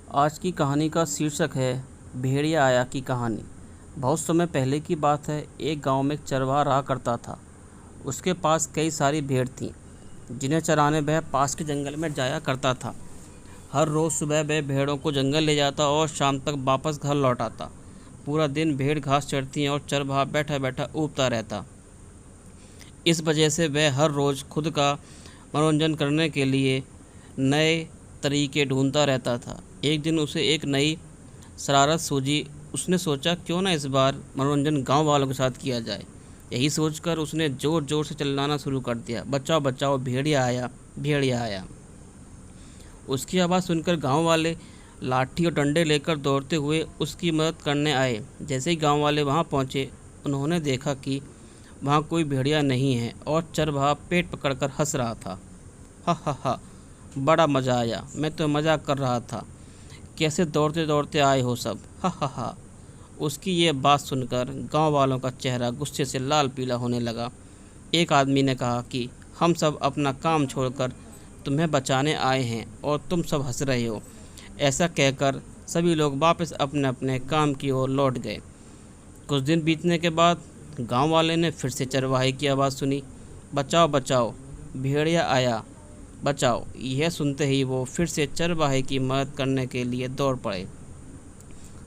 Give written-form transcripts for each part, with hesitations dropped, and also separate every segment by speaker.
Speaker 1: आज की कहानी का शीर्षक है भेड़िया आया की कहानी। बहुत समय पहले की बात है। एक गांव में एक चरवाहा रहा करता था। उसके पास कई सारी भेड़ थीं, जिन्हें चराने वह पास के जंगल में जाया करता था। हर रोज़ सुबह वह भेड़ों को जंगल ले जाता और शाम तक वापस घर लौट आता। पूरा दिन भेड़ घास चरती और चरवाहा बैठा बैठा ऊबता रहता। इस वजह से वह हर रोज़ खुद का मनोरंजन करने के लिए नए तरीके ढूंढता रहता था। एक दिन उसे एक नई शरारत सूझी। उसने सोचा, क्यों ना इस बार मनोरंजन गांव वालों के साथ किया जाए। यही सोचकर उसने ज़ोर ज़ोर से चिल्लाना शुरू कर दिया, बचाओ बचाओ, भेड़िया आया, भेड़िया आया। उसकी आवाज़ सुनकर गांव वाले लाठी और डंडे लेकर दौड़ते हुए उसकी मदद करने आए। जैसे ही गांव वाले वहां पहुंचे, उन्होंने देखा कि वहां कोई भेड़िया नहीं है और चरवाहा पेट पकड़कर हंस रहा था। हा हा हा, बड़ा मज़ा आया, मैं तो मज़ाक कर रहा था। कैसे दौड़ते दौड़ते आए हो सब, हा हा हा। उसकी ये बात सुनकर गांव वालों का चेहरा गुस्से से लाल पीला होने लगा। एक आदमी ने कहा कि हम सब अपना काम छोड़कर तुम्हें बचाने आए हैं और तुम सब हंस रहे हो। ऐसा कहकर सभी लोग वापस अपने अपने काम की ओर लौट गए। कुछ दिन बीतने के बाद गांव वाले ने फिर से चरवाहे की आवाज़ सुनी, बचाओ बचाओ, भेड़िया आया, बचाओ। यह सुनते ही वो फिर से चरवाहे की मदद करने के लिए दौड़ पड़े।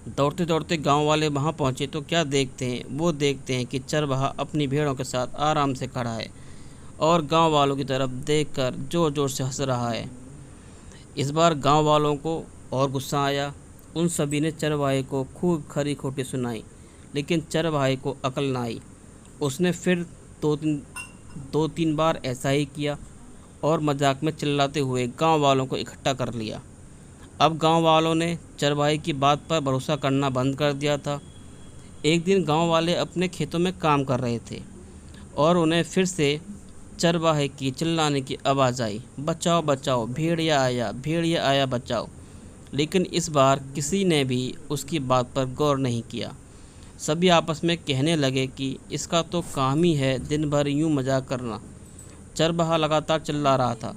Speaker 1: दौड़ते दौड़ते गांव वाले वहां पहुंचे तो क्या देखते हैं, वो देखते हैं कि चरवाहा अपनी भेड़ों के साथ आराम से खड़ा है और गांव वालों की तरफ देखकर ज़ोर ज़ोर से हंस रहा है। इस बार गांव वालों को और गुस्सा आया। उन सभी ने चरवाहे को खूब खरी खोटी सुनाई, लेकिन चरवाहे को अकल ना आई। उसने फिर दो तीन बार ऐसा ही किया और मजाक में चिल्लाते हुए गांव वालों को इकट्ठा कर लिया। अब गांव वालों ने चरवाहे की बात पर भरोसा करना बंद कर दिया था। एक दिन गांव वाले अपने खेतों में काम कर रहे थे और उन्हें फिर से चरवाहे की चिल्लाने की आवाज़ आई, बचाओ बचाओ, भेड़िया आया, बचाओ। लेकिन इस बार किसी ने भी उसकी बात पर गौर नहीं किया। सभी आपस में कहने लगे कि इसका तो काम ही है दिन भर यूं मजाक करना। चरवाहा लगातार चिल्ला रहा था,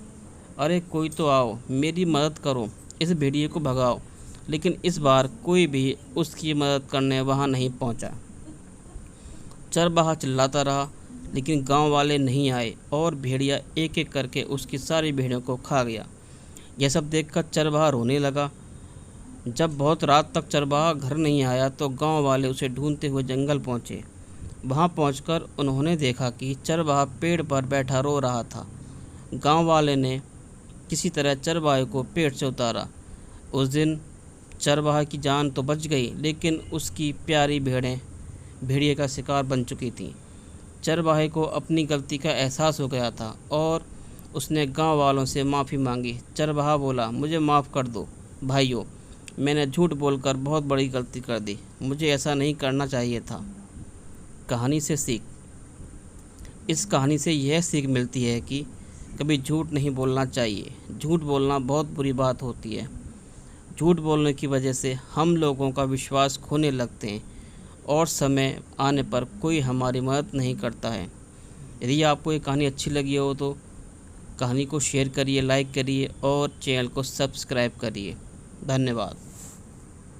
Speaker 1: अरे कोई तो आओ, मेरी मदद करो, इस भेड़िए को भगाओ। लेकिन इस बार कोई भी उसकी मदद करने वहां नहीं पहुंचा। चरवाहा चिल्लाता रहा, लेकिन गांव वाले नहीं आए और भेड़िया एक एक करके उसकी सारी भेड़ों को खा गया। यह सब देखकर चरवाहा रोने लगा। जब बहुत रात तक चरवाहा घर नहीं आया तो गांव वाले उसे ढूंढते हुए जंगल पहुंचे। वहां पहुंचकर उन्होंने देखा कि चरवाहा पेड़ पर बैठा रो रहा था। गांव वाले ने किसी तरह चरवाहे को पेड़ से उतारा। उस दिन चरवाहा की जान तो बच गई, लेकिन उसकी प्यारी भेड़ें भेड़िए का शिकार बन चुकी थीं। चरवाहे को अपनी गलती का एहसास हो गया था और उसने गांव वालों से माफ़ी मांगी। चरवाहा बोला, मुझे माफ़ कर दो भाइयों, मैंने झूठ बोलकर बहुत बड़ी गलती कर दी, मुझे ऐसा नहीं करना चाहिए था। कहानी से सीख। इस कहानी से यह सीख मिलती है कि कभी झूठ नहीं बोलना चाहिए। झूठ बोलना बहुत बुरी बात होती है। झूठ बोलने की वजह से हम लोगों का विश्वास खोने लगते हैं और समय आने पर कोई हमारी मदद नहीं करता है। यदि आपको ये कहानी अच्छी लगी हो तो कहानी को शेयर करिए, लाइक करिए और चैनल को सब्सक्राइब करिए। धन्यवाद।